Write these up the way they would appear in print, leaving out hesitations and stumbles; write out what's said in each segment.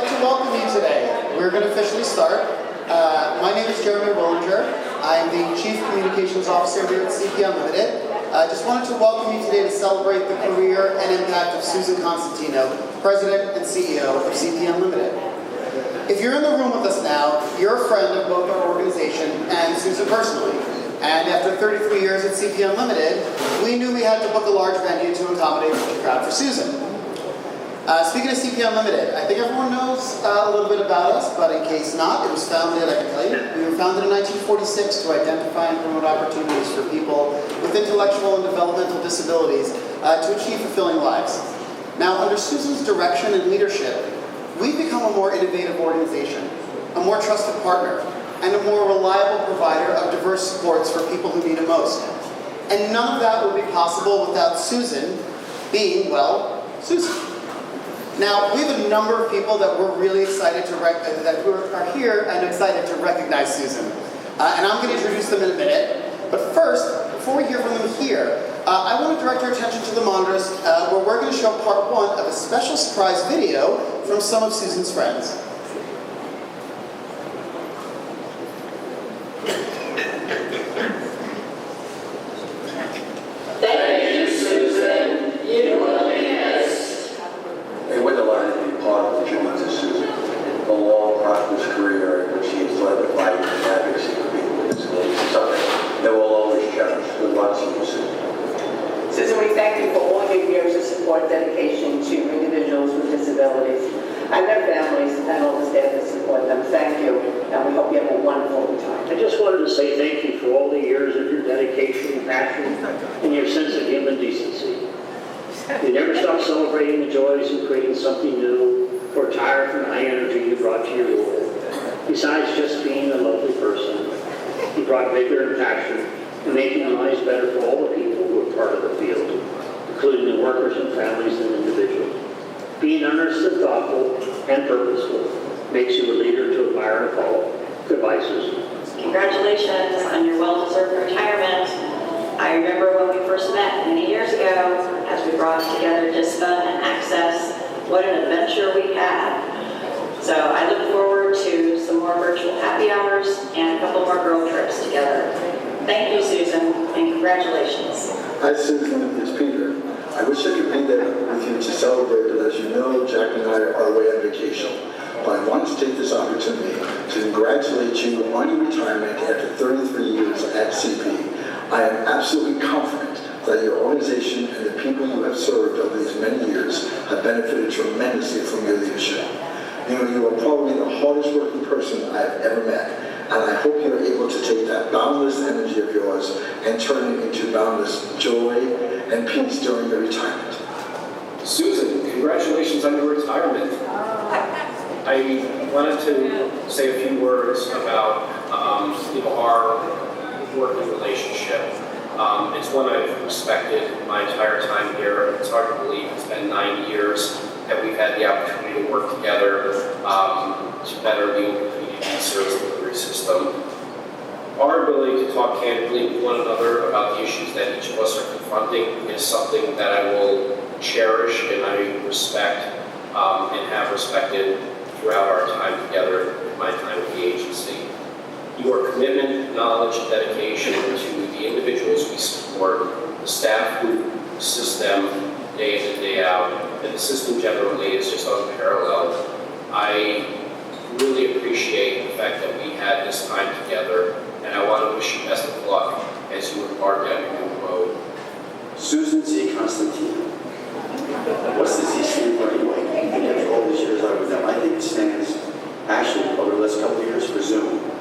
like to welcome you today. We're going to officially start. My name is Jeremy Willinger. I'm the Chief Communications Officer here at CP Unlimited. I just wanted to welcome you today to celebrate the career and impact of Susan Constantino, President and CEO of CP Unlimited. If you're in the room with us now, you're a friend of both our organization and Susan personally. And after 33 years at CP Unlimited, we knew we had to book a large venue to accommodate such a crowd for Susan. Speaking of CP Unlimited, I think everyone knows a little bit about us, but in case not, it was founded, I can tell you, we were founded in 1946 to identify and promote opportunities for people with intellectual and developmental disabilities to achieve fulfilling lives. Now, under Susan's direction and leadership, we've become a more innovative organization, a more trusted partner, and a more reliable provider of diverse supports for people who need it most. And none of that would be possible without Susan being, well, Susan. Now, we have a number of people that we're really excited to that are here and excited to recognize Susan. And I'm going to introduce them in a minute. But first, before we hear from them here, I want to direct your attention to the monitors where we're going to show part one of a special surprise video from some of Susan's friends. Thank you, Susan. You will be missed. It would allow to be part of the tribute to Susan, a long, prosperous career in which she has led the fight and advocacy for people with disabilities. Something that we'll always cherish. Good luck to you, Susan. Susan, we thank you for all your years of support and dedication to individuals with disabilities and their families and all the staff that support them. Thank you, and we hope you have a wonderful retirement. I just wanted to say thank you for all the years of your dedication, passion, and your sense of human decency. You never stopped celebrating the joys and creating something new or tired from the high energy you brought to your role. Besides just being a lovely person, you brought vigor and passion and making lives better for all the people who are part of the field, including the workers and families and individuals. Being earnest and thoughtful and purposeful makes you a leader to admire and follow. Goodbye, Susan. Congratulations on your well-deserved retirement. I remember when we first met many years ago as we brought together DISPA and Access. What an adventure we had. So I look forward to some more virtual happy hours and a couple more girl trips together. Thank you, Susan, and congratulations. Hi, Susan. It's Peter. I wish I could be there with you to celebrate, but as you know, Jack and I are away on vacation. But I want to take this opportunity to congratulate you on your retirement after 33 years at CP. I am absolutely confident that your organization and the people you have served over these many years have benefited tremendously from your leadership. You know, you are probably the hardest working person I have ever met, and I hope you're able to take that boundless energy of yours and turn it into boundless joy and peace during your retirement. Susan, congratulations on your retirement. I wanted to say a few words about our working relationship. It's one I've respected my entire time here. It's hard to believe it's been 9 years that we've had the opportunity to work together to better the community service delivery system. Our ability to talk candidly with one another about the issues that each of us are confronting is something that I will cherish and I respect and have respected throughout our time together, my time at the agency. Your commitment, knowledge, and dedication to the individuals we support, the staff who assist them day in and day out, and the system generally is just unparalleled. I really appreciate the fact that we had this time together, and I want to wish you best of luck as you embark down your new road. Susan Constantino. What's the Z stand for anyway? After all these years I was with them, I think it stands, actually, over the last couple of years for Zoom.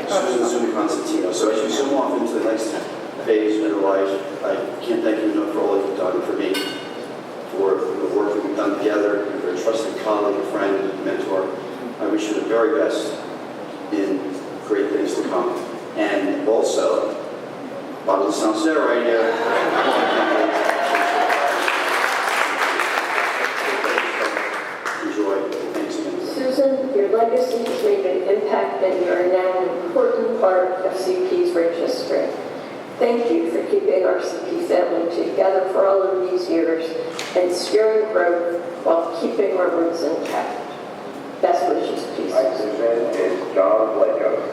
Susan Constantino. So as you zoom off into the next phase of your life, I can't thank you enough for all that you've done for me, for the work that we've done together, and for a trusted colleague, a friend, and mentor. I wish you the very best in great things to come. And also, bottle of Sancerre right here. Enjoy. Thanks again. Susan, your legacy has made an impact and you are now an important part of CP's rich history. Thank you for keeping our CP family together for all of these years and steering growth while keeping our roots intact. Best wishes, please. Hi, Susan. It's John Blako.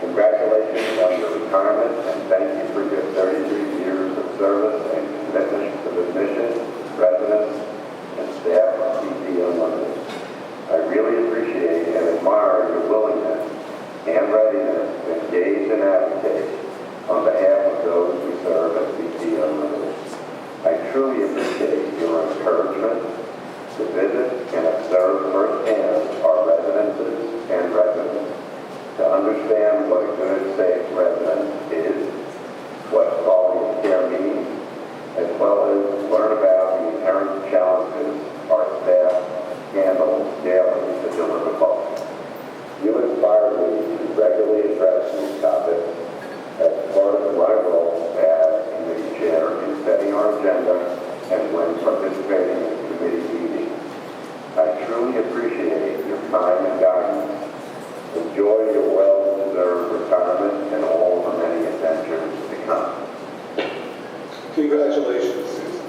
Congratulations on your retirement, and thank you for your 33 years of service and commitment to the mission, residents, and staff of CP Unlimited. I really appreciate and admire your willingness and readiness to engage and advocate on behalf of those who serve at CP Unlimited. I truly appreciate your encouragement to visit and observe firsthand our residences and residents, to understand what a good, safe residence is, what quality of care means, as well as learn about the inherent challenges our staff handles daily to deliver both. You inspire me to regularly address these topics as part of my role as committee chair in setting our agenda and when participating in committee meetings. I truly appreciate your time and guidance. Enjoy your well-deserved retirement and all the many adventures to come. Congratulations, Susan.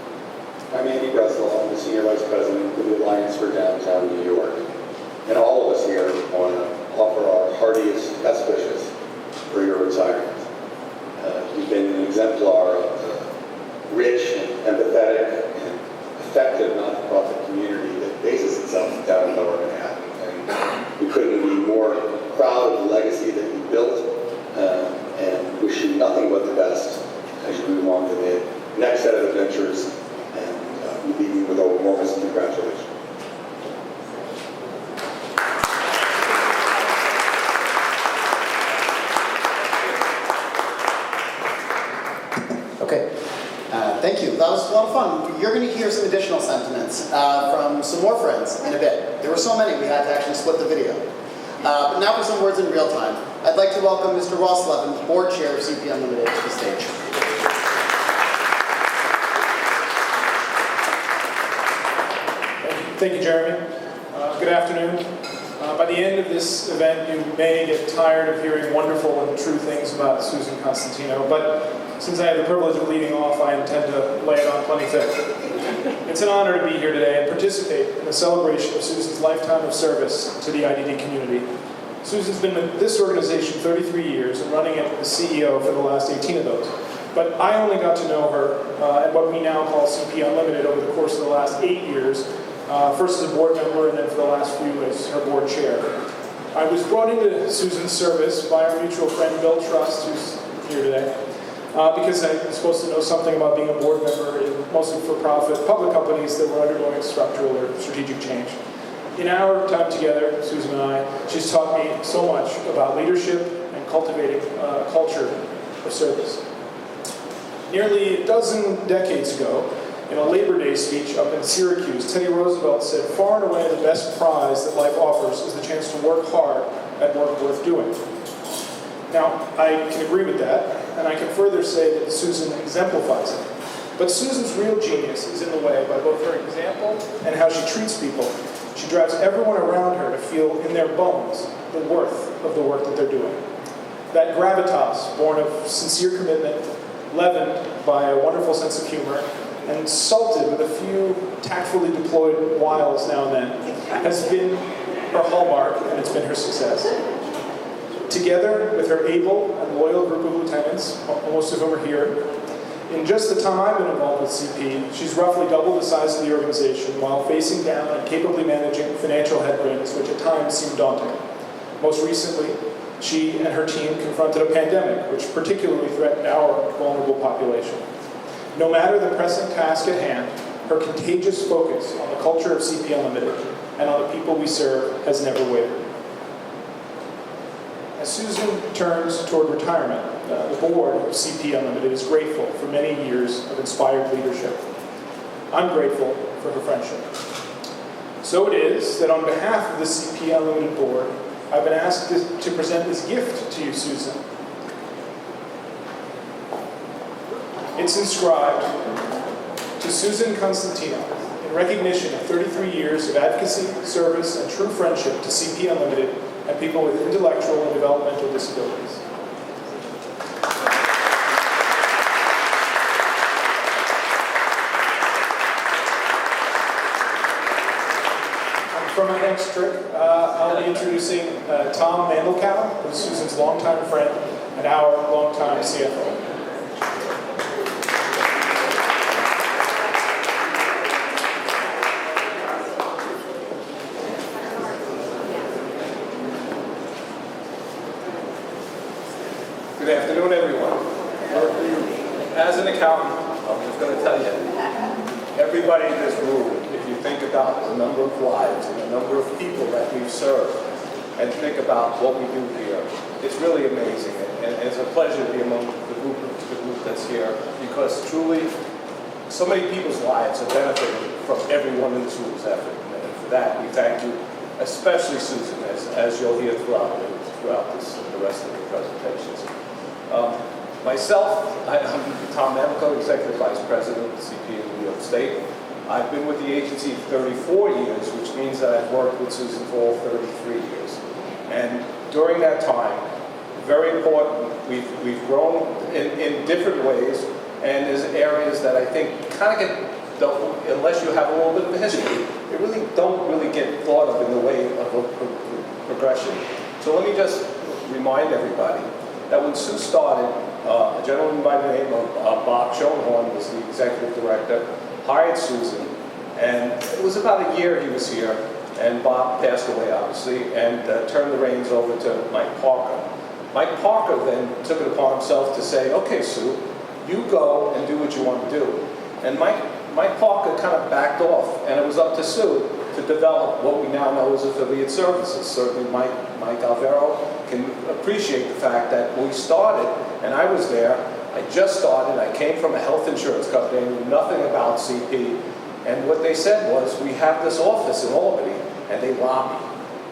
I'm Andy Bessel. I'm the Senior Vice President of the Alliance for Downtown New York. And all of us here want to offer our heartiest best wishes for your retirement. You've been an exemplar of the rich and empathetic and effective nonprofit community that bases itself down in Lower Manhattan. And we couldn't be more proud of the legacy that you built and wish you nothing but the best as you move on to the next set of adventures, and we leave you with enormous congratulations. Okay, thank you. That was a lot of fun. You're going to hear some additional sentiments from some more friends in a bit. There were so many we had to actually split the video. But now for some words in real time. I'd like to welcome Mr. Ross Levin, Board Chair of CP Unlimited, to the stage. Thank you, Jeremy. Good afternoon. By the end of this event, you may get tired of hearing wonderful and true things about Susan Constantino, but since I have the privilege of leading off, I intend to lay it on plenty thick. It's an honor to be here today and participate in the celebration of Susan's lifetime of service to the IDD community. Susan's been with this organization 33 years and running it as CEO for the last 18 of those. But I only got to know her at what we now call CP Unlimited over the course of the last 8 years, first as a board member and then for the last few as her board chair. I was brought into Susan's service by our mutual friend Bill Trust, who's here today, because I was supposed to know something about being a board member in mostly for-profit public companies that were undergoing structural or strategic change. In our time together, Susan and I, she's taught me so much about leadership and cultivating a culture of service. Nearly a dozen decades ago, in a Labor Day speech up in Syracuse, Teddy Roosevelt said, "Far and away the best prize that life offers is the chance to work hard at work worth doing." Now, I can agree with that, and I can further say that Susan exemplifies it. But Susan's real genius is in the way by both her example and how she treats people. She drives everyone around her to feel in their bones the worth of the work that they're doing. That gravitas, born of sincere commitment, leavened by a wonderful sense of humor, and salted with a few tactfully deployed wiles now and then, has been her hallmark, and it's been her success. Together with her able and loyal group of lieutenants, most of whom are here, in just the time I've been involved with CP, she's roughly doubled the size of the organization while facing down and capably managing financial headwinds, which at times seem daunting. Most recently, she and her team confronted a pandemic, which particularly threatened our vulnerable population. No matter the pressing task at hand, her contagious focus on the culture of CP Unlimited and on the people we serve has never wavered. As Susan turns toward retirement, the board of CP Unlimited is grateful for many years of inspired leadership. I'm grateful for her friendship. So it is that on behalf of the CP Unlimited board, I've been asked to present this gift to you, Susan. It's inscribed to Susan Constantino in recognition of 33 years of advocacy, service, and true friendship to CP Unlimited and people with intellectual and developmental disabilities. And for my next trick, I'll introducing Tom Mandelkow, who's Susan's longtime friend and our longtime CFO. Good afternoon, everyone. As an accountant, I'm just going to tell you, everybody in this room, if you think about the number of lives and the number of people that we've served, and think about what we do here, it's really amazing. And it's a pleasure to be among the group that's here, because truly, so many people's lives have benefited from everyone in this room's effort. And for that, we thank you, especially Susan, as you'll hear throughout this and the rest of the presentations. Myself, I'm Tom Mandelkow, Executive Vice President of CP in New York State. I've been with the agency 34 years, which means that I've worked with Susan for all 33 years. And during that time, very important, we've grown in different ways, and there's areas that I think kind of unless you have a little bit of a history, they really don't really get thought of in the way of a progression. So let me just remind everybody that when Sue started, a gentleman by the name of Bob Schoenhorn was the executive director, hired Susan, and it was about a year he was here, and Bob passed away, obviously, and turned the reins over to Mike Parker. Mike Parker then took it upon himself to say, okay, Sue, you go and do what you want to do. And Mike Parker kind of backed off, and it was up to Sue to develop what we now know as affiliate services. Certainly Mike Alvaro can appreciate the fact that when we started, and I was there, I just started, I came from a health insurance company, I knew nothing about CP, and what they said was, we have this office in Albany, and they lobbied.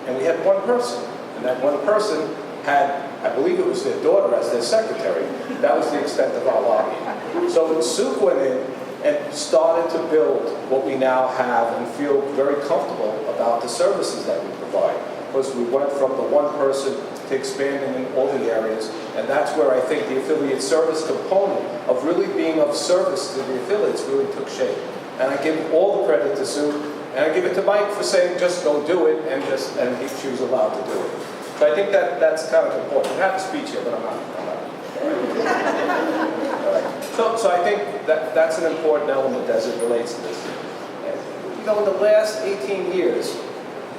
And we had one person, and that one person had, I believe it was their daughter as their secretary. That was the extent of our lobbying. So Sue went in and started to build what we now have and feel very comfortable about the services that we provide. Because we went from the one person to expanding in all the areas, and that's where I think the affiliate service component of really being of service to the affiliates really took shape. And I give all the credit to Sue, and I give it to Mike for saying just go do it, and she was allowed to do it. So I think that's kind of important. I have a speech here, but I'm not. All right. So I think that's an important element as it relates to this. And, in the last 18 years,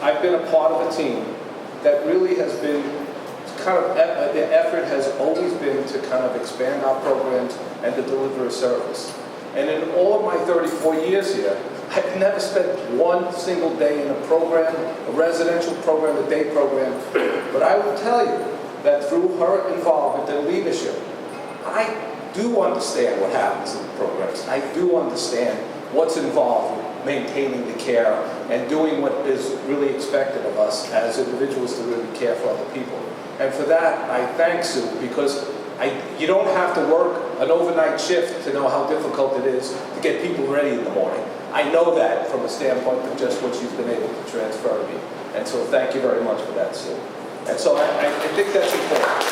I've been a part of a team that really has been the effort has always been to kind of expand our programs and to deliver a service. And in all of my 34 years here, I've never spent one single day in a program, a residential program, a day program. But I will tell you that through her involvement and leadership, I do understand what happens in the programs. I do understand what's involved with maintaining the care and doing what is really expected of us as individuals to really care for other people. And for that, I thank Sue, because you don't have to work an overnight shift to know how difficult it is to get people ready in the morning. I know that from a standpoint of just what she's been able to transfer to me. And so thank you very much for that, Sue. And so I think that's important.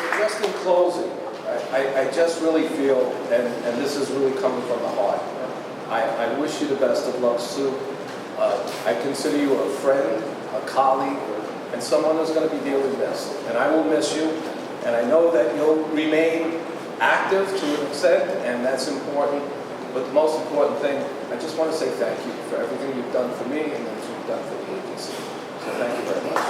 So just in closing, I just really feel, and this is really coming from the heart, I wish you the best of luck, Sue. I consider you a friend, a colleague, and someone who's going to be dearly missed. And I will miss you, and I know that you'll remain active to an extent, and that's important. But the most important thing, I just want to say thank you for everything you've done for me and that you've done for the agency. So thank you very much.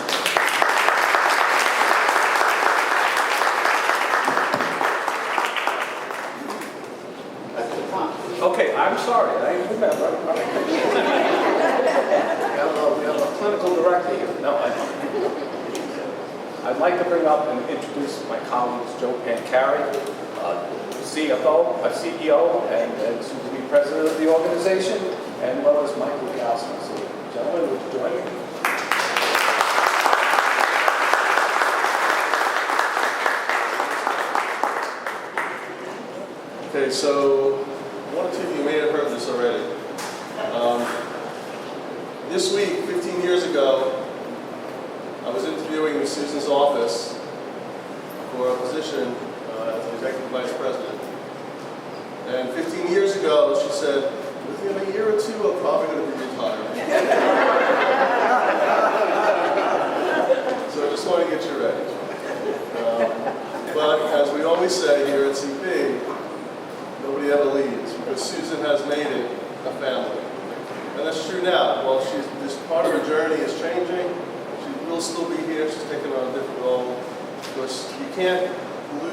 Okay, I'm sorry, I remember. We have a clinical director here. No, I'd like to bring up and introduce my colleagues, Joe Pancari, CFO, CEO, and soon to be president of the organization, and well as Michael Galston. So, gentlemen, would you join me? Okay, so one or two of you may have heard this already. This week, 15 years ago, I was interviewing with Susan's office for a position as the executive vice president. And 15 years ago, she said, within a year or two, I'm probably going to be retiring. So I just want to get you ready. But as we always say here at CP, nobody ever leaves, because Susan has made it a family. And that's true now. While this part of her journey is changing, she will still be here. She's taking on a different role. Because you can't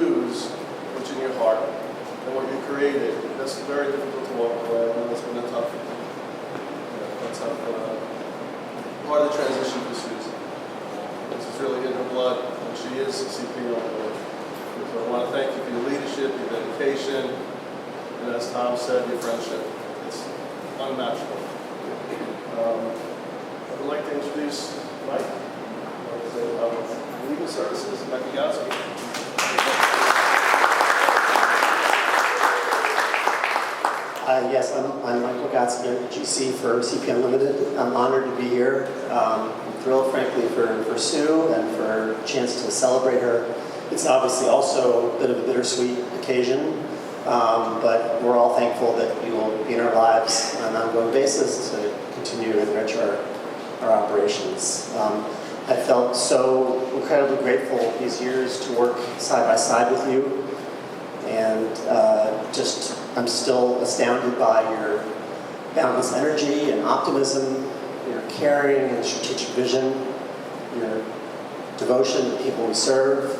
lose what's in your heart and what you created. That's very difficult to walk away. I know it's been a tough part of the transition for Susan. This is really in her blood, and she is a CP on board. So I want to thank you for your leadership, your dedication, and as Tom said, your friendship. It's unmatchable. I would like to introduce Mike, Legal Services, Mike Gowski. Yes, I'm Michael Gatsky, I'm GC for CP Unlimited. I'm honored to be here. I'm thrilled, frankly, for Sue and for a chance to celebrate her. It's obviously also a bit of a bittersweet occasion, but we're all thankful that you will be in our lives on an ongoing basis to continue to enrich our operations. I felt so incredibly grateful these years to work side by side with you, and I'm still astounded by your boundless energy and optimism, your caring and strategic vision, your devotion to the people we serve,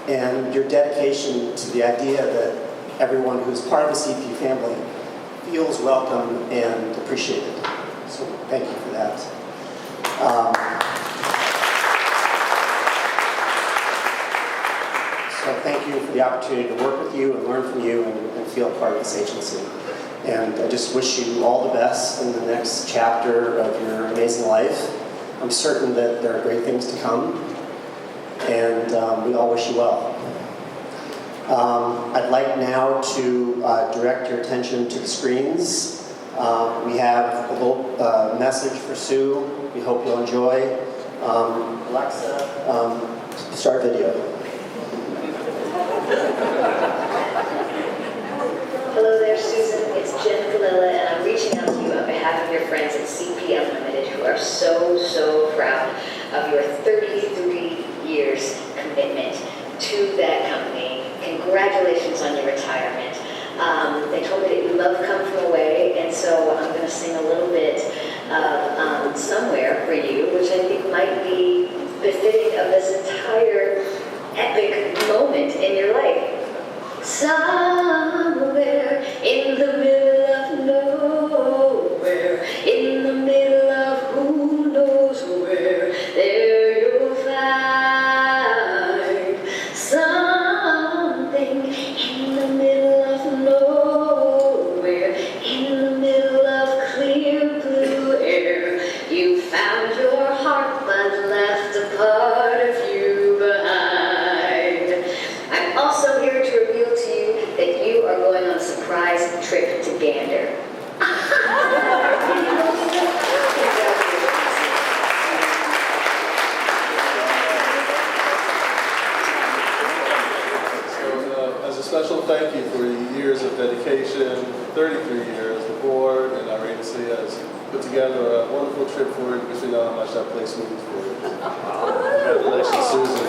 and your dedication to the idea that everyone who's part of the CP family feels welcome and appreciated. So thank you for that. So thank you for the opportunity to work with you and learn from you and feel part of this agency. And I just wish you all the best in the next chapter of your amazing life. I'm certain that there are great things to come, and we all wish you well. I'd like now to direct your attention to the screens. We have a little message for Sue. We hope you'll enjoy. Alexa, start video. Hello there, Susan. It's Jen Galilla, and I'm reaching out to you on behalf of your friends at CP Unlimited, who are so, so proud of your 33 years commitment to that company. Congratulations on your retirement. They told me that you love Come From Away, and so I'm going to sing a little bit of Somewhere for you, which I think might be befitting of this entire epic moment in your life. Somewhere in the middle of nowhere, in the middle of who knows where, there you'll find something in the middle of nowhere, in the middle of clear blue air. You found your heart but left a part of you behind. I'm also here to reveal to you that you are going on a surprise trip to Gander. So as a special thank you for your years of dedication, 33 years, the board and our agency has put together a wonderful trip for you because we know how much that place means for you. Congratulations, Susan.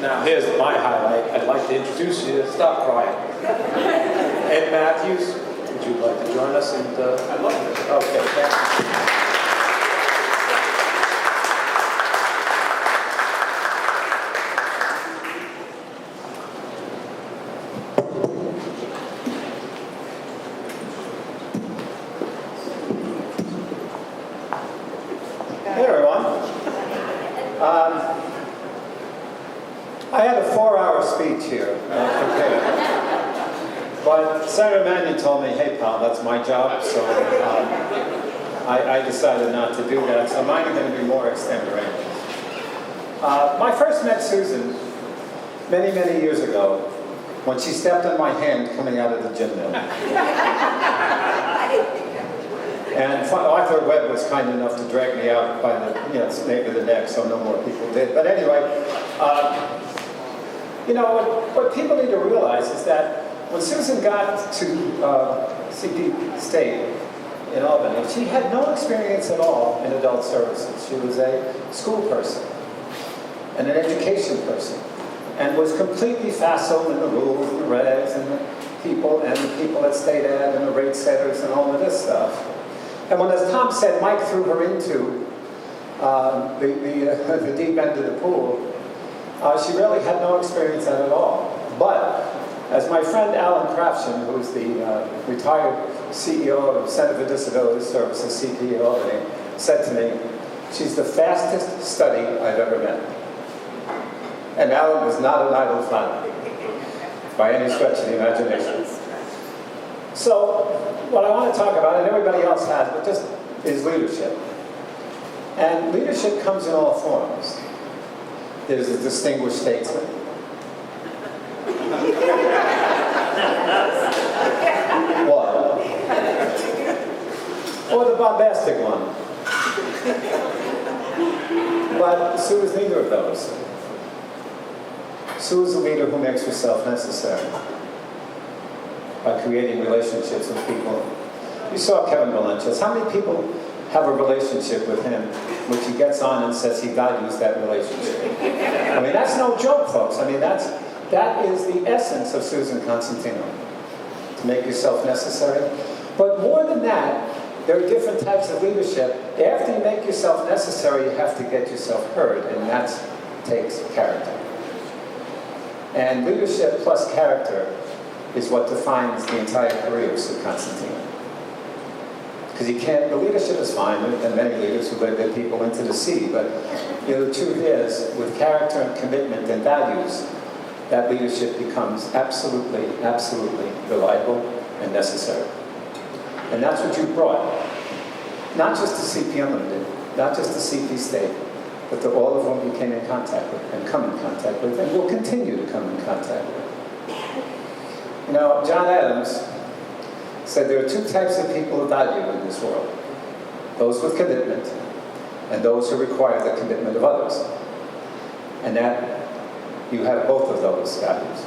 Now here's my highlight. I'd like to introduce you to Stop Crying. Ed Matthews, would you like to join us? I'd love to. Okay, thank you. Hey everyone. I had a 4-hour speech here, but Senator Mannion told me, hey pal, that's my job, so I decided not to do that, so mine are going to be more extemporaneous. I first met Susan many, many years ago when she stepped on my hand coming out of the gym there. And Arthur Webb was kind enough to drag me out by the nape of the neck, so no more people did. But anyway, what people need to realize is that when Susan got to CP State in Albany, she had no experience at all in adult services. She was a school person and an education person, and was completely facile in the rules and the regs and the people at state ed and the rate setters and all of this stuff. And when, as Tom said, Mike threw her into the deep end of the pool, she really had no experience at it at all. But as my friend Alan Craftshan, who's the retired CEO of Center for Disability Services, CP Albany, said to me, she's the fastest study I've ever met. And Alan was not an idle flounder, by any stretch of the imagination. So, what I want to talk about, and everybody else has, but just is leadership. And leadership comes in all forms. There's a distinguished statesman. One. Or the bombastic one. But Sue is neither of those. Sue is a leader who makes herself necessary by creating relationships with people. You saw Kevin Valentis. How many people have a relationship with him which he gets on and says he values that relationship? I mean, that's no joke, folks. I mean, that is the essence of Susan Constantino, to make yourself necessary. But more than that, there are different types of leadership. After you make yourself necessary, you have to get yourself heard, and that takes character. And leadership plus character is what defines the entire career of Sue Constantino. Because you can't, the leadership is fine, and many leaders who lead their people into the sea, but the truth is, with character and commitment and values, that leadership becomes absolutely, absolutely reliable and necessary. And that's what you brought. Not just to CP Unlimited, not just to CP State, but to all of whom you came in contact with, and come in contact with, and will continue to come in contact with. John Adams said there are two types of people of value in this world. Those with commitment, and those who require the commitment of others. And that you have both of those values.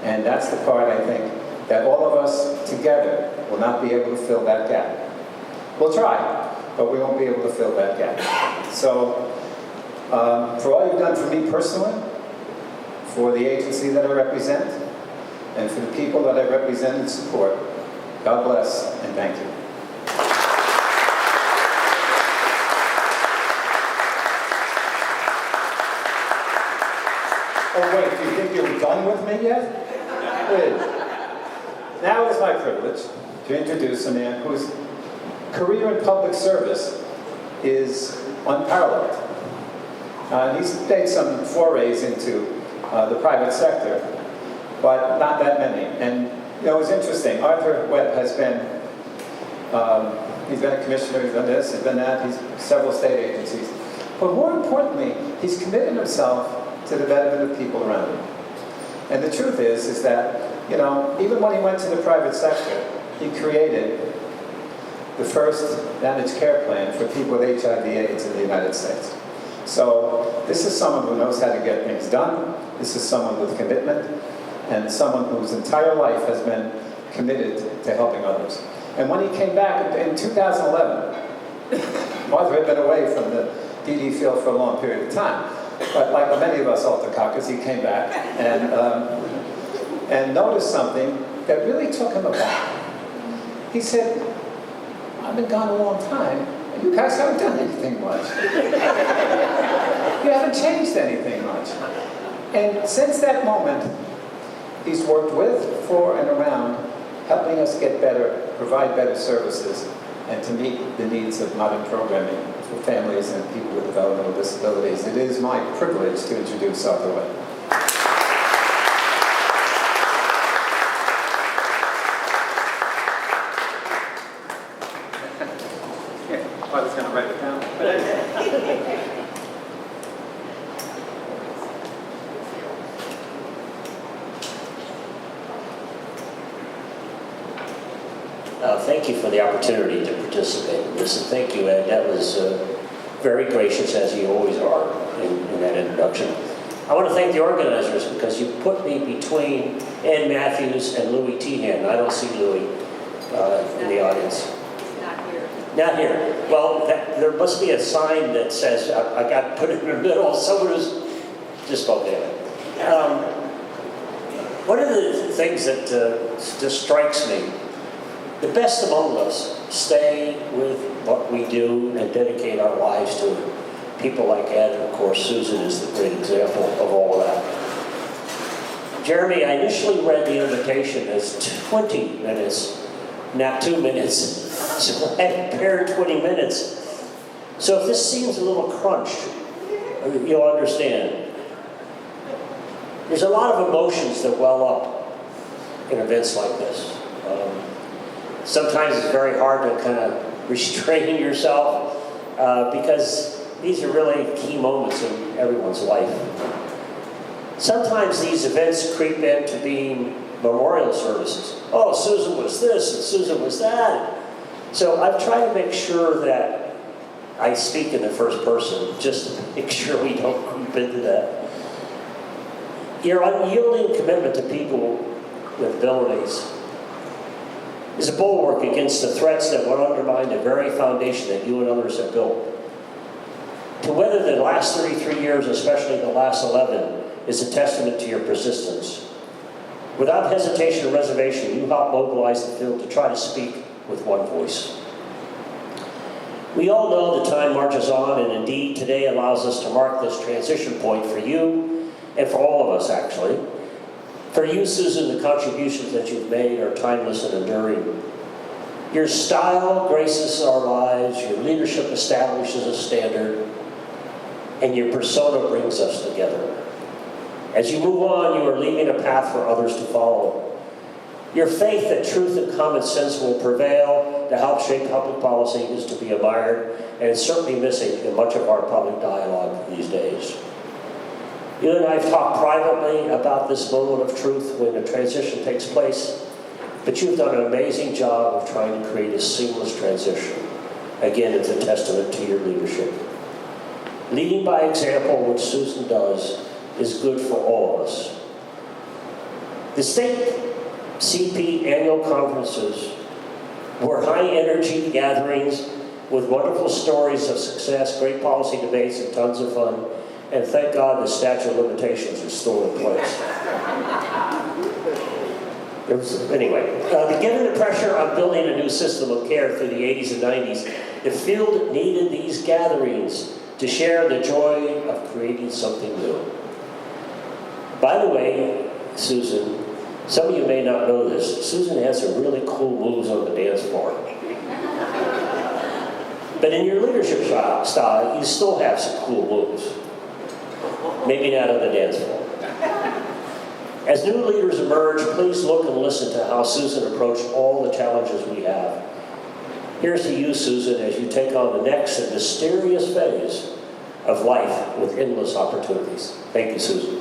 And that's the part, I think, that all of us together will not be able to fill that gap. We'll try, but we won't be able to fill that gap. So, for all you've done for me personally, for the agency that I represent, and for the people that I represent and support, God bless and thank you. Oh wait, do you think you're done with me yet? Please. Now it is my privilege to introduce a man whose career in public service is unparalleled. He's made some forays into the private sector, but not that many. And it's interesting. Arthur Webb has been, he's been a commissioner, he's done this, he's done that, he's several state agencies. But more importantly, he's committed himself to the betterment of people around him. And the truth is that, even when he went to the private sector, he created the first managed care plan for people with HIV/AIDS in the United States. So this is someone who knows how to get things done. This is someone with commitment, and someone whose entire life has been committed to helping others. And when he came back in 2011, Arthur had been away from the DD field for a long period of time. But like many of us Altacockers, he came back and noticed something that really took him aback. He said, I've been gone a long time, and you guys haven't done anything much. You haven't changed anything much. And since that moment, he's worked with, for, and around, helping us get better, provide better services, and to meet the needs of modern programming for families and people with developmental disabilities. It is my privilege to introduce Arthur Webb. I was going to write it down. Thank you for the opportunity to participate in this, and thank you, Ed. That was very gracious, as you always are in that introduction. I want to thank the organizers because you put me between Ed Matthews and Louis Tehan. I don't see Louis in the audience. Not here. Well, there must be a sign that says I got put in the middle. Someone who's just spoke there. One of the things that just strikes me, the best among us stay with what we do and dedicate our lives to it. People like Ed, and of course Susan is the great example of all of that. Jeremy, I initially read the invitation as 20 minutes, not 2 minutes. So I prepared 20 minutes. So if this seems a little crunched, you'll understand. There's a lot of emotions that well up in events like this. Sometimes it's very hard to kind of restrain yourself because these are really key moments in everyone's life. Sometimes these events creep into being memorial services. Oh, Susan was this and Susan was that. So I've tried to make sure that I speak in the first person just to make sure we don't creep into that. Your unyielding commitment to people with abilities is a bulwark against the threats that would undermine the very foundation that you and others have built. To weather the last 33 years, especially the last 11, is a testament to your persistence. Without hesitation or reservation, you helped mobilize the field to try to speak with one voice. We all know the time marches on, and indeed today allows us to mark this transition point for you, and for all of us actually. For you, Susan, the contributions that you've made are timeless and enduring. Your style graces our lives, your leadership establishes a standard, and your persona brings us together. As you move on, you are leaving a path for others to follow. Your faith that truth and common sense will prevail to help shape public policy is to be admired, and it's certainly missing in much of our public dialogue these days. You and I have talked privately about this moment of truth when the transition takes place, but you've done an amazing job of trying to create a seamless transition. Again, it's a testament to your leadership. Leading by example, which Susan does, is good for all of us. The state CP annual conferences were high-energy gatherings with wonderful stories of success, great policy debates, and tons of fun. And thank God the statute of limitations is still in place. Anyway, given the pressure on building a new system of care through the 80s and 90s, the field needed these gatherings to share the joy of creating something new. By the way, Susan, some of you may not know this, Susan has some really cool moves on the dance floor. But in your leadership style, you still have some cool moves. Maybe not on the dance floor. As new leaders emerge, please look and listen to how Susan approached all the challenges we have. Here's to you, Susan, as you take on the next and mysterious phase of life with endless opportunities. Thank you, Susan.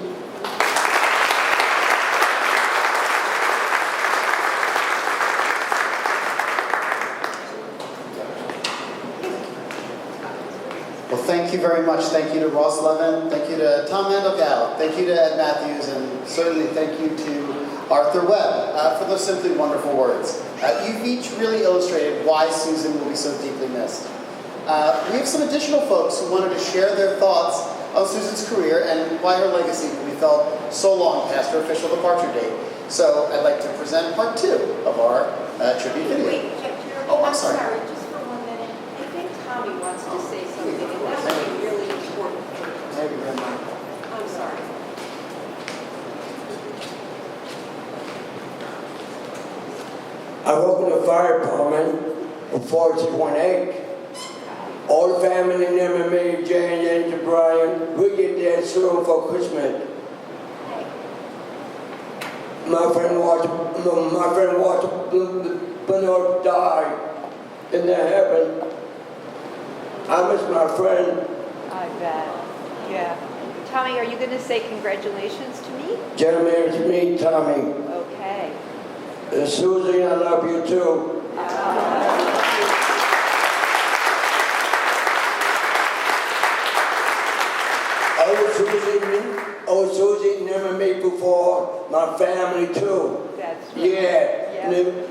Well, thank you very much. Thank you to Ross Levin. Thank you to Tom Mandelkow. Thank you to Ed Matthews. And certainly thank you to Arthur Webb for those simply wonderful words. You've each really illustrated why Susan will be so deeply missed. We have some additional folks who wanted to share their thoughts on Susan's career and why her legacy will be felt so long past her official departure date. So I'd like to present part 2 of our tribute video. Wait, Oh, I'm sorry. just for 1 minute. I think Tommy wants to say something, and that's really important. Maybe Grandma. I'm sorry. I work in the fire department in 4218. All the family and them and me, Jane and Brian, we get there soon for Christmas. My friend Walter Bernard died in that heaven. I miss my friend. I bet. Yeah. Tommy, are you going to say congratulations to me? Jeremy, it's me, Tommy. Okay. Susie, I love you too. All Susie never made before, my family too. That's right. Yeah. Yeah.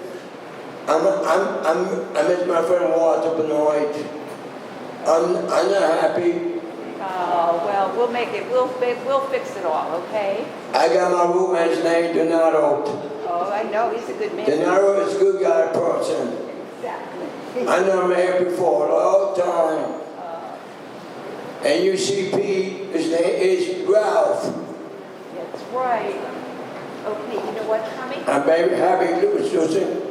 I miss my friend Walter Benoit. I'm not happy. Oh, well, we'll make it, we'll fix it all, okay? I got my roommate's name, Donato. Oh, I know, he's a good man. Donato is a good guy person. Exactly. I know him here before, all the time. And UCP, his name is Ralph. That's right. Okay, you know what, Tommy? I'm very happy to do it, Susan.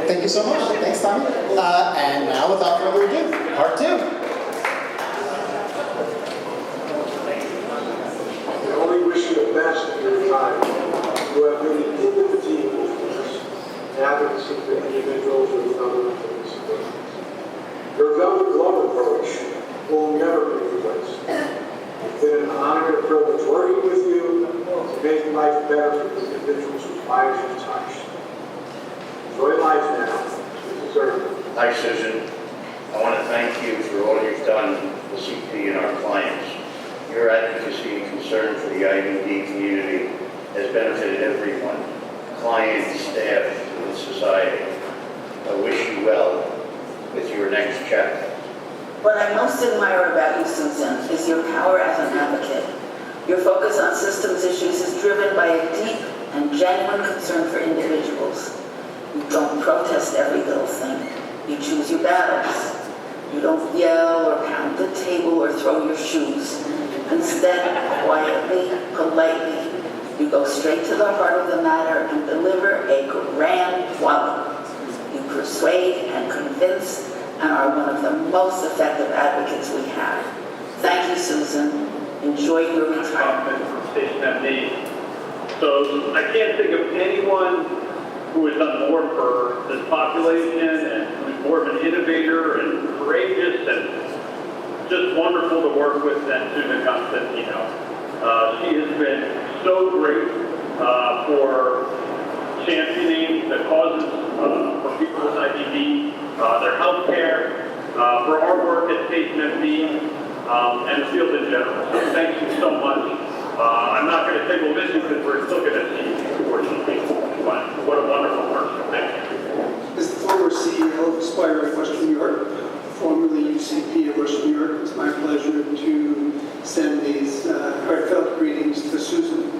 Thank you so much. Thanks, Tommy. And now, without further ado, part two. I only wish you the best in your retirement. You have been an innovative force, advocacy for individuals with other disabilities. Your velvet glove approach will never be replaced. It's been an honor and privilege working with you to make life better for the individuals whose lives you've touched. Enjoy life now. You deserve it. Hi, Susan. I want to thank you for all you've done for CP and our clients. Your advocacy and concern for the IBD community has benefited everyone, clients, staff, and society. I wish you well with your next chapter. What I most admire about you, Susan, is your power as an advocate. Your focus on systems issues is driven by a deep and genuine concern for individuals. You don't protest every little thing. You choose your battles. You don't yell or pound the table or throw your shoes. Instead, quietly, politely, you go straight to the heart of the matter and deliver a grand point. You persuade and convince and are one of the most effective advocates we have. Thank you, Susan. Enjoy your retirement. From Station MD. So I can't think of anyone who has done more for this population and who's more of an innovator and courageous and just wonderful to work with than Susan Constantino. She has been so great for championing the causes for people with IBD, their health care, for our work at Station MD, and the field in general. So thank you so much. I'm not going to say we'll miss you because we're still going to see you, unfortunately. But what a wonderful person. Thank you. As the former CEO of Aspire of Western New York, formerly UCP of Western New York, it's my pleasure to send these heartfelt greetings to Susan.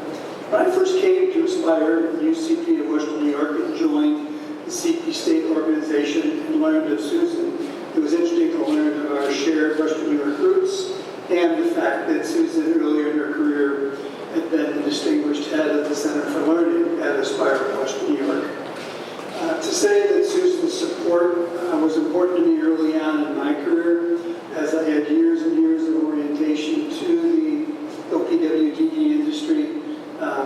When I first came to Aspire, UCP of Western New York, and joined the CP state organization and learned of Susan, it was interesting to learn of our shared Western New York roots and the fact that Susan, earlier in her career, had been the distinguished head of the Center for Learning at Aspire of Western New York. To say that Susan's support was important to me early on in my career, as I had years and years of orientation to the OPWDD industry,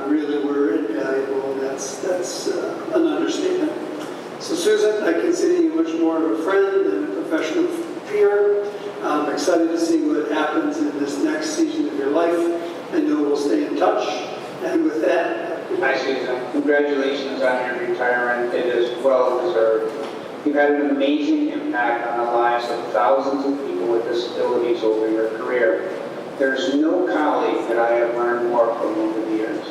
really were invaluable, and that's an understatement. So Susan, I consider you much more of a friend than a professional peer. I'm excited to see what happens in this next season of your life. I know we'll stay in touch. And with that, hi Susan, congratulations on your retirement. It is well deserved. You've had an amazing impact on the lives of thousands of people with disabilities over your career. There's no colleague that I have learned more from over the years.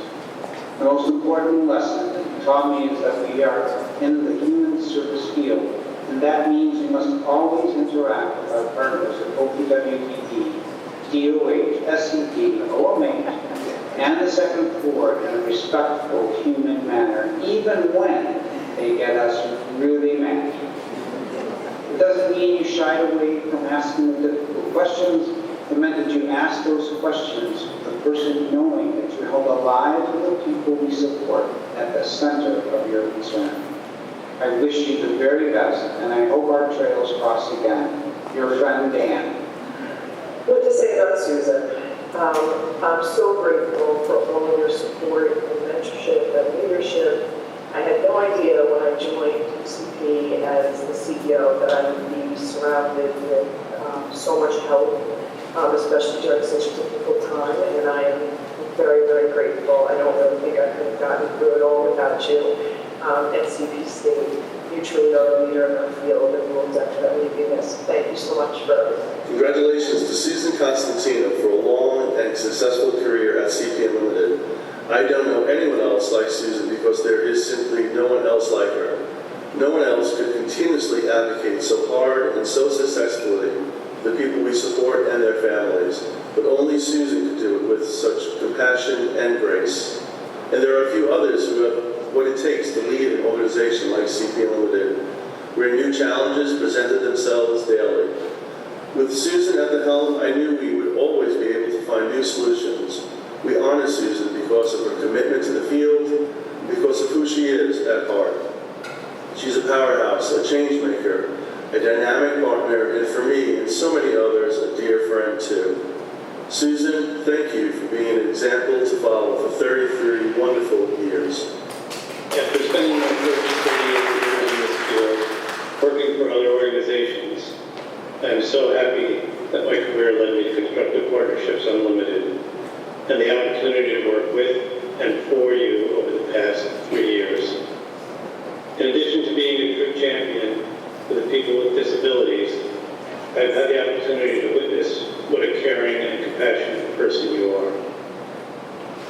The most important lesson that you taught me is that we are in the human service field, and that means we must always interact with our partners at OPWDD, DOH, SCP, OMH, and the second floor in a respectful, human manner, even when they get us really mad. It doesn't mean you shied away from asking the difficult questions. It meant that you asked those questions with the person knowing that you held the lives of the people we support at the center of your concern. I wish you the very best, and I hope our trails cross again. Your friend, Dan. What to say about Susan? I'm so grateful for all of your support and mentorship and leadership. I had no idea when I joined CP as the CEO that I would be surrounded with so much help, especially during such a difficult time, and I am very, very grateful. I don't really think I could have gotten through it all without you. At CP State, you truly are a leader in our field, and will definitely be missed. Thank you so much for everything. Congratulations to Susan Constantino for a long and successful career at CP Unlimited. I don't know anyone else like Susan because there is simply no one else like her. No one else could continuously advocate so hard and so successfully for the people we support and their families, but only Susan could do it with such compassion and grace. And there are a few others who have what it takes to lead an organization like CP Unlimited, where new challenges presented themselves daily. With Susan at the helm, I knew we would always be able to find new solutions. We honor Susan because of her commitment to the field, and because of who she is at heart. She's a powerhouse, a change maker, a dynamic partner, and for me and so many others, a dear friend too. Susan, thank you for being an example to follow for 33 wonderful years. After spending my first 38 years in this field, working for other organizations, I am so happy that my career led me to Constructive Partnerships Unlimited and the opportunity to work with and for you over the past 3 years. In addition to being a true champion for the people with disabilities, I've had the opportunity to witness what a caring and compassionate person you are.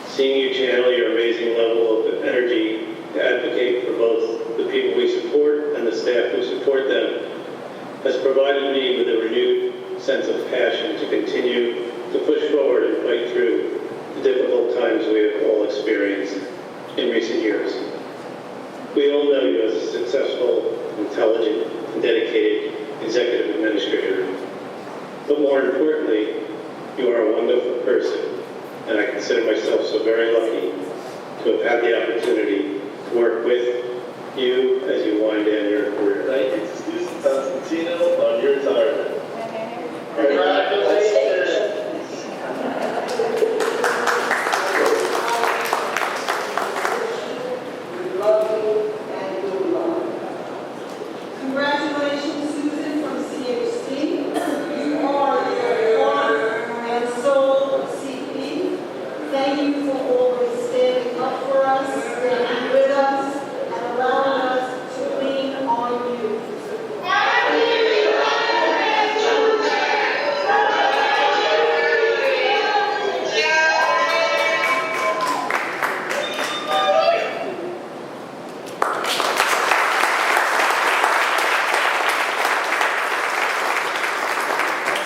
Seeing you channel your amazing level of energy to advocate for both the people we support and the staff who support them has provided me with a renewed sense of passion to continue to push forward and fight through the difficult times we have all experienced in recent years. We all know you as a successful, intelligent, and dedicated executive administrator. But more importantly, you are a wonderful person, and I consider myself so very lucky to have had the opportunity to work with you as you wind down your career. Thank you to Susan Constantino on your retirement. Congratulations. Congratulations, Susan, from CHC. You are the heart and soul of CP. Thank you for always standing up for us, standing with us, and allowing us to lean on you.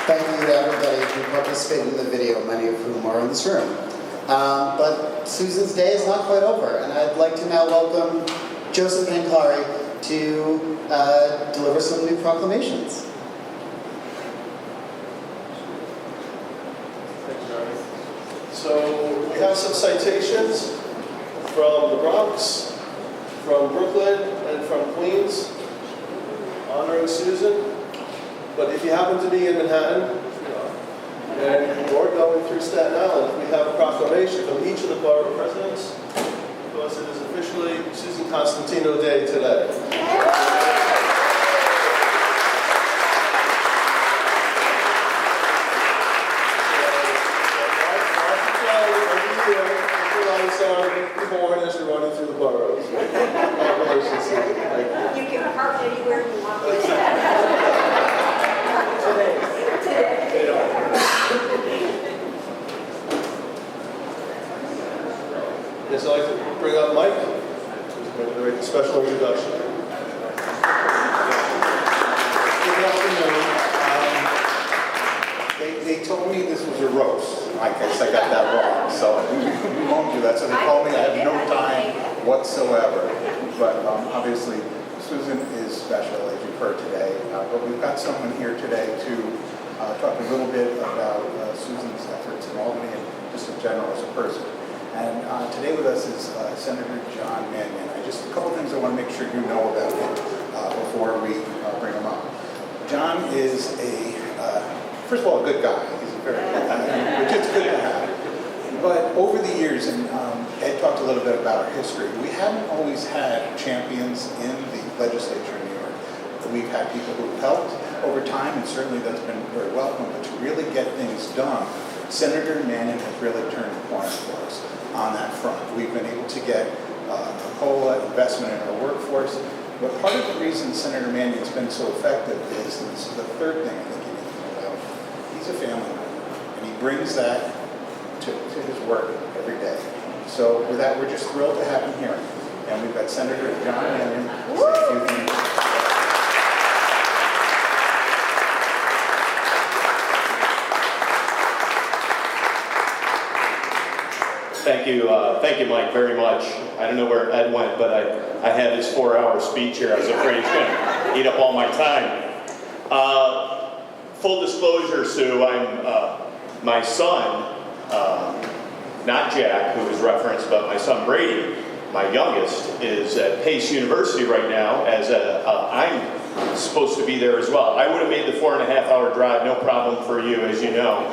Thank you to everybody who participated in the video, many of whom are in this room. But Susan's day is not quite over, and I'd like to now welcome Joseph Pancari to deliver some new proclamations. Thank you, Jeremy. So we have some citations from the Bronx, from Brooklyn, and from Queens, honoring Susan. But if you happen to be in Manhattan, and you're going through Staten Island, we have a proclamation from each of the borough presidents, because it is officially Susan Constantino Day today. Born as you're running through the boroughs. Congratulations, Susan. Thank you. You can park anywhere you want. Yes, I'd like to bring up Mike, who's going to make a special introduction. Good afternoon. They told me this was a roast. I guess I got that wrong, so we won't do that. So they told me I have no time whatsoever. But obviously, Susan is special, as you've heard today. But we've got someone here today to talk a little bit about Susan's efforts in Albany and just in general as a person. And today with us is Senator John Mannion. Just a couple things I want to make sure you know about him before we bring him up. John is a first of all, a good guy. He's a very good guy, which is good to have. But over the years, and Ed talked a little bit about our history, we haven't always had champions in the legislature in New York. We've had people who helped over time, and certainly that's been very welcome, but to really get things done, Senator Mannion has really turned the corner for us on that front. We've been able to get a COLA investment in our workforce, but part of the reason Senator Mannion's been so effective is, and this is the third thing I think you need to know about, he's a family member, and he brings that to his work every day. So with that, we're just thrilled to have him here. And we've got Senator John Mannion to say a few things. Thank you, Mike, very much. I don't know where Ed went, but I had his 4-hour speech here. I was afraid he's going to eat up all my time. Full disclosure, Sue, I'm my son, not Jack, who was referenced, but my son Brady, my youngest, is at Pace University right now. I'm supposed to be there as well. I would have made the 4.5-hour drive, no problem for you, as you know.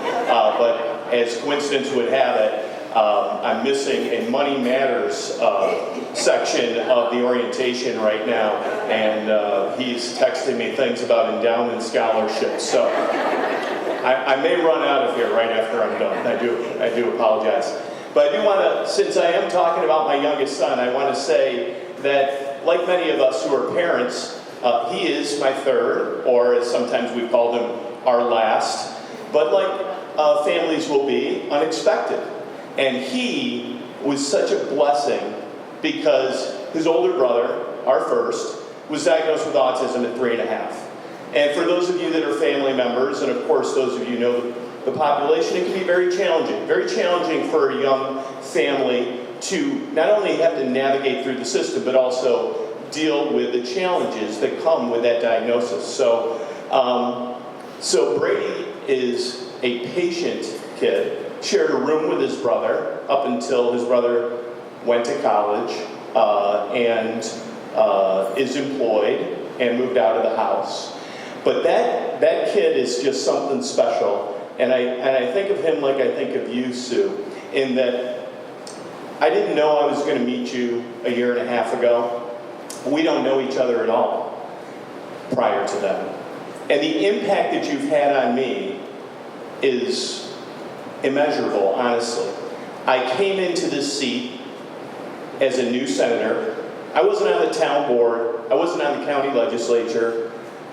But as coincidence would have it, I'm missing a Money Matters section of the orientation right now, and he's texting me things about endowment scholarships. So I may run out of here right after I'm done. I do apologize. But I do want to, since I am talking about my youngest son, I want to say that, like many of us who are parents, he is my third, or as sometimes we call him, our last. But like families will be, unexpected. And he was such a blessing because his older brother, our first, was diagnosed with autism at 3.5. And for those of you that are family members, and of course those of you know the population, it can be very challenging for a young family to not only have to navigate through the system, but also deal with the challenges that come with that diagnosis. So Brady is a patient kid, shared a room with his brother up until his brother went to college and is employed and moved out of the house. But that kid is just something special. And I think of him like I think of you, Sue, in that I didn't know I was going to meet you a 1.5 years ago. We don't know each other at all prior to that. And the impact that you've had on me is immeasurable, honestly. I came into this seat as a new senator. I wasn't on the town board. I wasn't on the county legislature.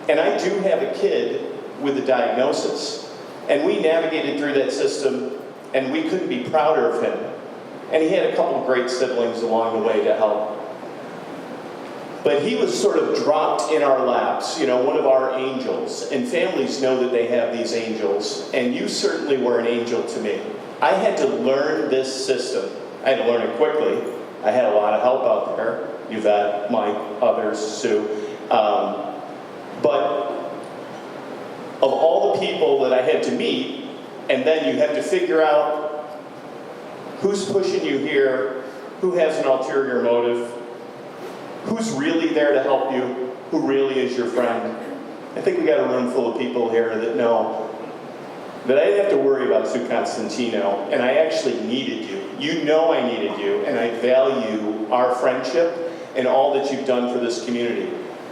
And I do have a kid with a diagnosis. And we navigated through that system, and we couldn't be prouder of him. And he had a couple of great siblings along the way to help. But he was sort of dropped in our laps, one of our angels. And families know that they have these angels. And you certainly were an angel to me. I had to learn this system. I had to learn it quickly. I had a lot of help out there. Yvette, Mike, others, Sue. But of all the people that I had to meet, and then you have to figure out who's pushing you here, who has an ulterior motive, who's really there to help you, who really is your friend. I think we got a room full of people here that know that I didn't have to worry about Susan Constantino, and I actually needed you. You know I needed you, and I value our friendship and all that you've done for this community.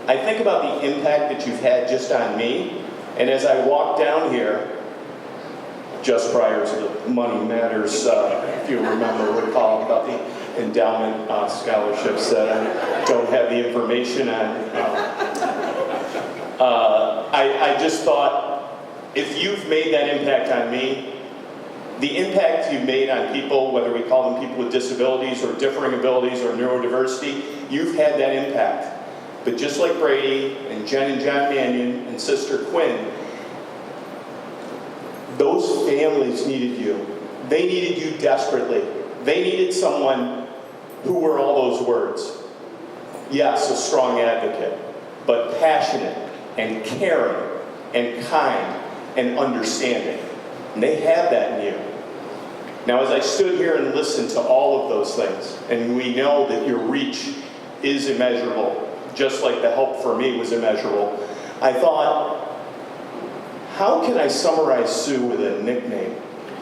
I think about the impact that you've had just on me, and as I walked down here, just prior to the Money Matters, if you remember, we call about the endowment scholarships that I don't have the information on. I just thought, if you've made that impact on me, the impact you've made on people, whether we call them people with disabilities or differing abilities or neurodiversity, you've had that impact. But just like Brady and Jen and John Mannion and Sister Quinn, those families needed you. They needed you desperately. They needed someone who were all those words. Yes, a strong advocate, but passionate and caring and kind and understanding. And they have that in you. Now, as I stood here and listened to all of those things, and we know that your reach is immeasurable, just like the help for me was immeasurable, I thought, how can I summarize Sue with a nickname?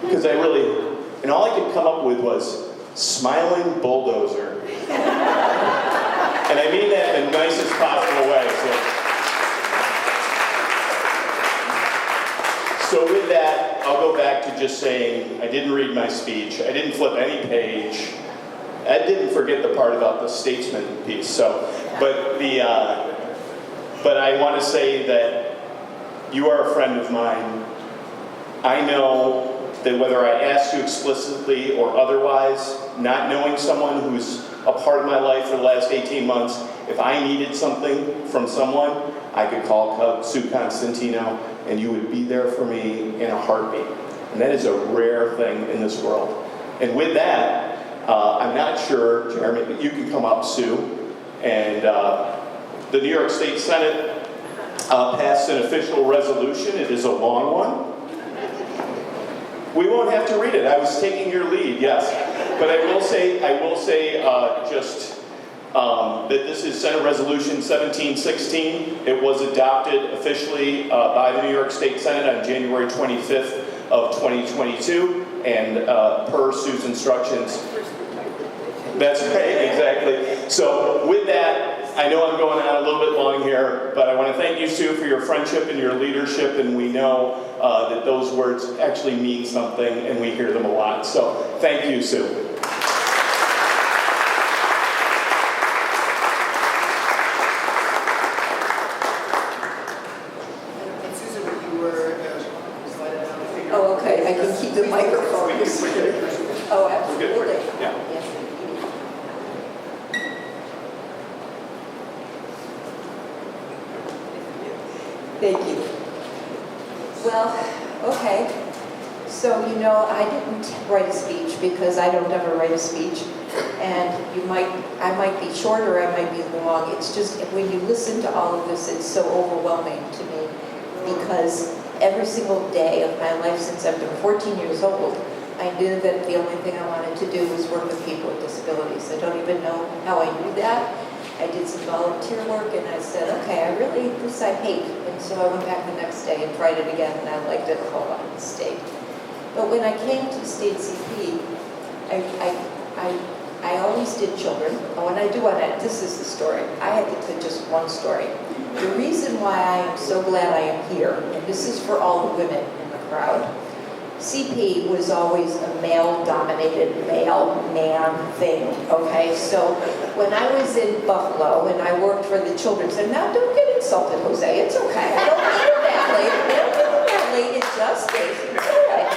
Because and all I could come up with was Smiling Bulldozer. And I mean that in the nicest possible way. So with that, I'll go back to just saying I didn't read my speech. I didn't flip any page. I didn't forget the part about the statesman piece. But I want to say that you are a friend of mine. I know that whether I asked you explicitly or otherwise, not knowing someone who's a part of my life for the last 18 months, if I needed something from someone, I could call Sue Constantino and you would be there for me in a heartbeat. And that is a rare thing in this world. And with that, I'm not sure, Jeremy, but you can come up, Sue. And the New York State Senate passed an official resolution. It is a long one. We won't have to read it. I was taking your lead, yes. But I will say that this is Senate Resolution 1716. It was adopted officially by the New York State Senate on January 25th of 2022. And per Sue's instructions, that's right, exactly. So with that, I know I'm going on a little bit long here, but I want to thank you, Sue, for your friendship and your leadership, and we know that those words actually mean something, and we hear them a lot. So thank you, Sue. Oh, okay, I can keep the microphone. Oh, absolutely. Yeah. Thank you. Well, okay. So, I didn't write a speech because I don't ever write a speech. And I might be short or I might be long. It's just, when you listen to all of this, it's so overwhelming to me because every single day of my life since I've been 14 years old, I knew that the only thing I wanted to do was work with people with disabilities. I don't even know how I knew that. I did some volunteer work and I said, okay, this I hate. And so I went back the next day and tried it again and I liked it a whole lot in the state. But when I came to the state CP, I always did children. Oh, and I do want to, this is the story. I had to tell just one story. The reason why I am so glad I am here, and this is for all the women in the crowd, CP was always a male-dominated, male-man thing, okay? So when I was in Buffalo and I worked for the children's, and now don't get insulted, Jose, it's okay. I don't mean it badly. I don't mean it badly, it just is. It's all right.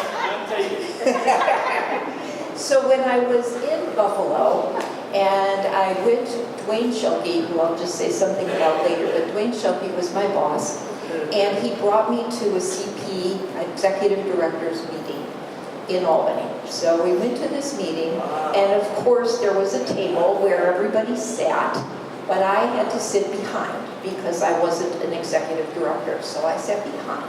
So when I was in Buffalo, and I went to Dwayne Shelkey, who I'll just say something about later, but Dwayne Shelkey was my boss, and he brought me to a CP executive director's meeting in Albany. So we went to this meeting, and of course there was a table where everybody sat, but I had to sit behind because I wasn't an executive director, so I sat behind.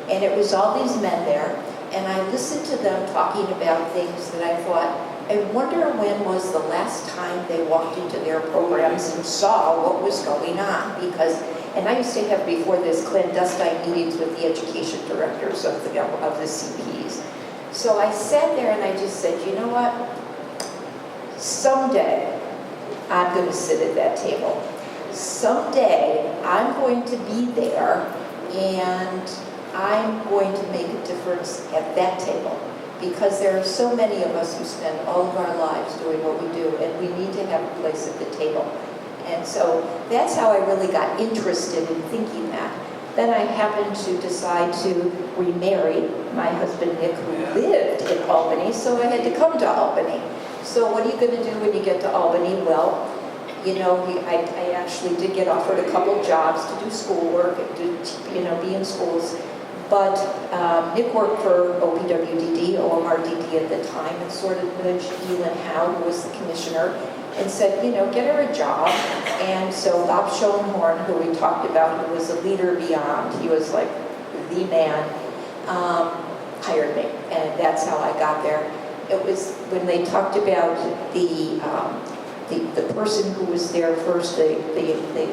And it was all these men there, and I listened to them talking about things that I thought, I wonder when was the last time they walked into their programs and saw what was going on, and I used to have before this clandestine meetings with the education directors of the CPs. So I sat there and I just said, you know what? Someday I'm going to sit at that table. Someday I'm going to be there and I'm going to make a difference at that table. Because there are so many of us who spend all of our lives doing what we do, and we need to have a place at the table. And so that's how I really got interested in thinking that. Then I happened to decide to remarry my husband Nick, who lived in Albany, so I had to come to Albany. So what are you going to do when you get to Albany? Well, I actually did get offered a couple jobs to do schoolwork, to be in schools. But Nick worked for OPWDD, OMRDD at the time, and sort of nudged Elin Howe, who was the commissioner, and said, get her a job. And so Bob Schoenhorn, who we talked about, who was a leader beyond, he was like the man, hired me. And that's how I got there. It was when they talked about the person who was there first, the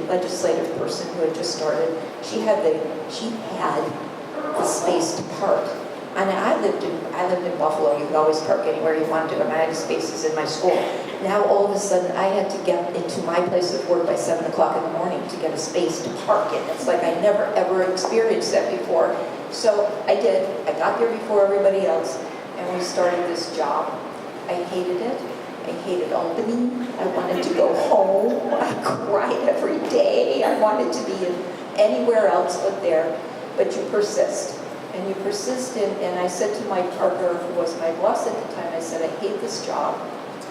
legislative person who had just started, she had the space to park. And I lived in Buffalo. You could always park anywhere you wanted to, and I had spaces in my school. Now all of a sudden I had to get into my place of work by 7 o'clock in the morning to get a space to park in. It's like I never ever experienced that before. So I did. I got there before everybody else, and we started this job. I hated it. I hated Albany. I wanted to go home. I cried every day. I wanted to be anywhere else but there. But you persist. And you persist in, and I said to my partner, who was my boss at the time, I said, I hate this job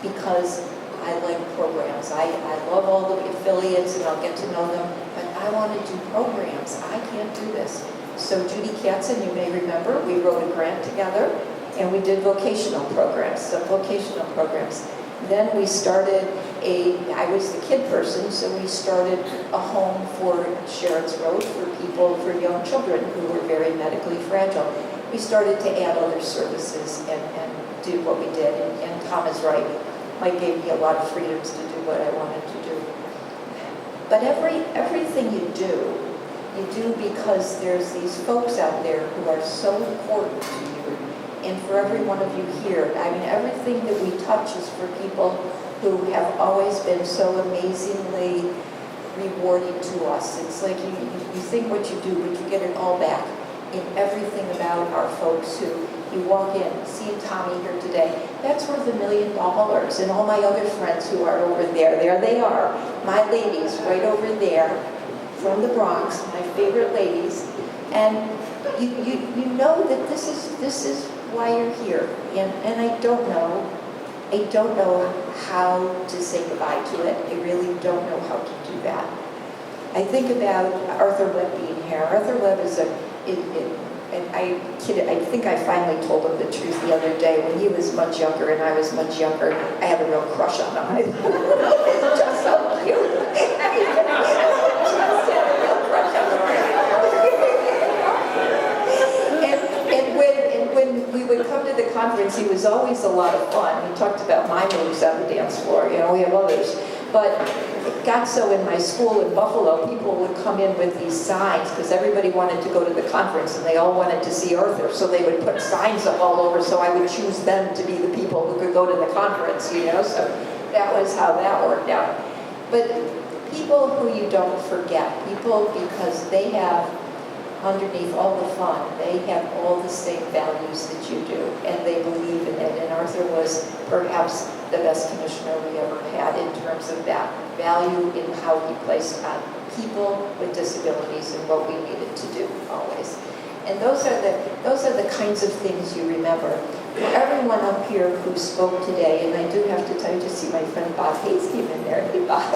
because I like programs. I love all the affiliates and I'll get to know them, but I want to do programs. I can't do this. So Judy Katzen, you may remember, we wrote a grant together and we did vocational programs, some vocational programs. Then we started I was the kid person, so we started a home for Sharon's Road for people, for young children who were very medically fragile. We started to add other services and do what we did, and Tom is right. Mike gave me a lot of freedoms to do what I wanted to do. But everything you do because there's these folks out there who are so important to you. And for every one of you here, I mean, everything that we touch is for people who have always been so amazingly rewarding to us. It's like you think what you do, but you get it all back in everything about our folks who you walk in, seeing Tommy here today, that's worth $1 million. And all my other friends who are over there they are, my ladies right over there from the Bronx, my favorite ladies. And you know that this is why you're here. And I don't know how to say goodbye to it. I really don't know how to do that. I think about Arthur Webb being here. Arthur Webb is and I think I finally told him the truth the other day. When he was much younger and I was much younger, I had a real crush on him. It's just so cute. I just had a real crush on him. And when we would come to the conference, he was always a lot of fun. We talked about my moves on the dance floor. You know, we have others. But it got so in my school in Buffalo, people would come in with these signs because everybody wanted to go to the conference and they all wanted to see Arthur. So they would put signs up all over so I would choose them to be the people who could go to the conference, you know. So that was how that worked out. But people who you don't forget, people because they have underneath all the fun, they have all the same values that you do, and they believe in it. And Arthur was perhaps the best commissioner we ever had in terms of that value in how he placed on people with disabilities and what we needed to do always. And those are the kinds of things you remember. For everyone up here who spoke today, and I do have to tell you to see my friend Bob Hayes came in there. Hey, Bob.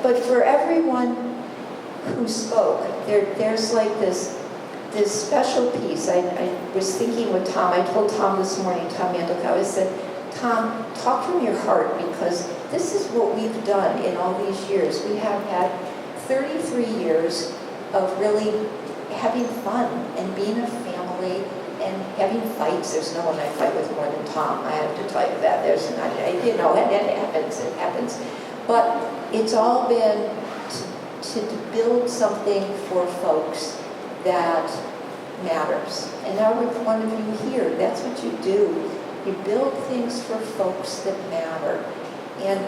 But for everyone who spoke, there's like this special piece. I was thinking with Tom, I told Tom this morning, Tom Mandelkow, I said, Tom, talk from your heart because this is what we've done in all these years. We have had 33 years of really having fun and being a family and having fights. There's no one I fight with more than Tom. I have to tell you that. There's not, you know, it happens. But it's all been to build something for folks that matters. And now with one of you here, that's what you do. You build things for folks that matter. And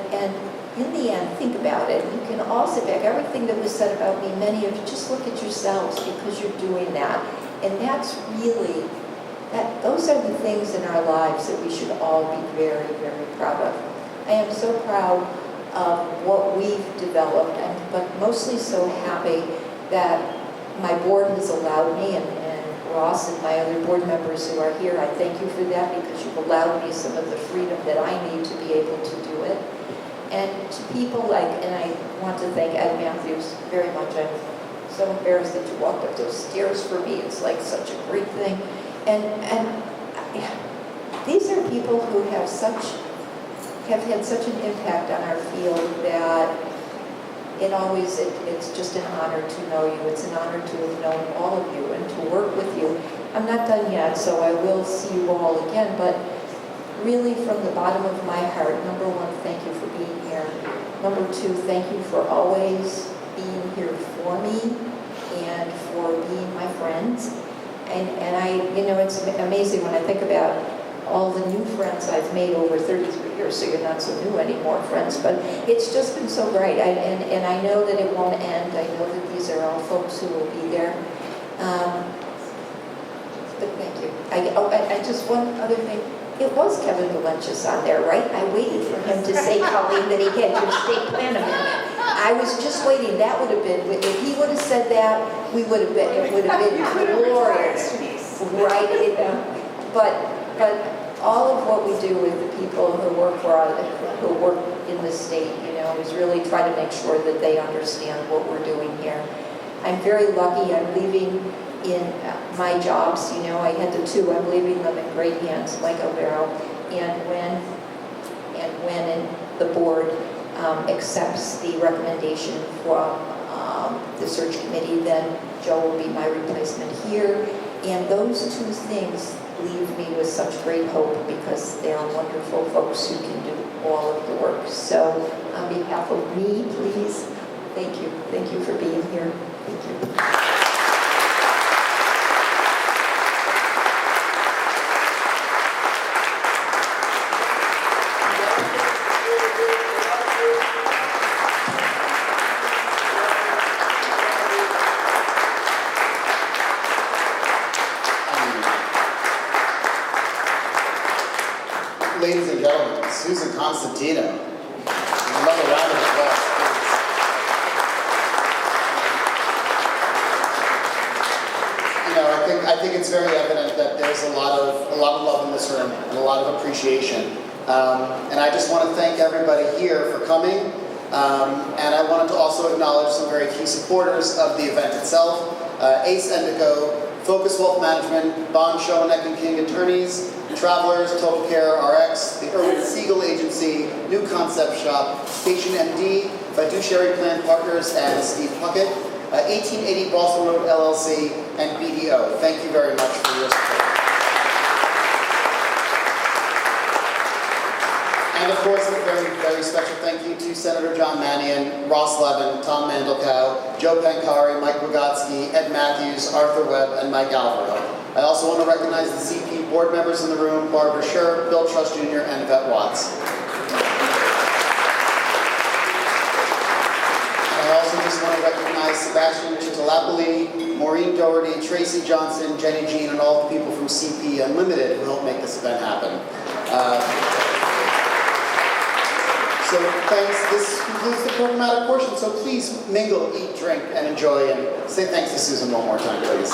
in the end, think about it. You can all sit back. Everything that was said about me, many of you, just look at yourselves because you're doing that. And that's really, those are the things in our lives that we should all be very, very proud of. I am so proud of what we've developed, but mostly so happy that my board has allowed me, and Ross and my other board members who are here, I thank you for that because you've allowed me some of the freedom that I need to be able to do it. And to people like, and I want to thank Ed Matthews very much. I'm so embarrassed that you walked up those stairs for me. It's like such a great thing. And these are people who have had such an impact on our field that it's just an honor to know you. It's an honor to have known all of you and to work with you. I'm not done yet, so I will see you all again, but really from the bottom of my heart, number one, thank you for being here. Number two, thank you for always being here for me and for being my friends. And I, you know, it's amazing when I think about all the new friends I've made over 33 years, so you're not so new anymore, friends, but it's just been so great. And I know that it won't end. I know that these are all folks who will be there. But thank you. I just, one other thing. It was Kevin Valentius on there, right? I waited for him to say, Colleen, that he had your state plan amendment. I was just waiting. That would have been, if he would have said that, we would have been, it would have been glorious. Right? But all of what we do with the people who work who work in the state, you know, is really try to make sure that they understand what we're doing here. I'm very lucky. I'm leaving in my jobs, you know, I had the two. I'm leaving them in great hands, like Alvaro. And when the board accepts the recommendation from the search committee, then Joe will be my replacement here. And those two things leave me with such great hope because they are wonderful folks who can do all of the work. So on behalf of me, please, thank you. Thank you for being here. Thank you. Ladies and gentlemen, Susan Constantino. Another round of applause, please. You know, I think it's very evident that there's a lot of love in this room and a lot of appreciation. And I just want to thank everybody here for coming. And I wanted to also acknowledge some very key supporters of the event itself. Ace Indigo, Focus Wealth Management, Bond Schoeneck and King Attorneys, Travelers, Total Care RX, the Irwin Siegel Agency, New Concept Shop, Station MD, Fiduciary Plan Partners, and Steve Puckett, 1880 Boston Road LLC, and BDO. Thank you very much for your support. And of course, a very, very special thank you to Senator John Mannion, Ross Levin, Tom Mandelkow, Joe Pancari, Mike Rogotsky, Ed Matthews, Arthur Webb, and Mike Alvaro. I also want to recognize the CP board members in the room, Barbara Scher, Bill Truss Jr., and Yvette Watts. And I also just want to recognize Sebastian Chitalapoli, Maureen Doherty, Tracy Johnson, Jenny Jean, and all the people from CP Unlimited who helped make this event happen. So thanks. This concludes the programmatic portion. So please mingle, eat, drink, and enjoy. And say thanks to Susan one more time, please.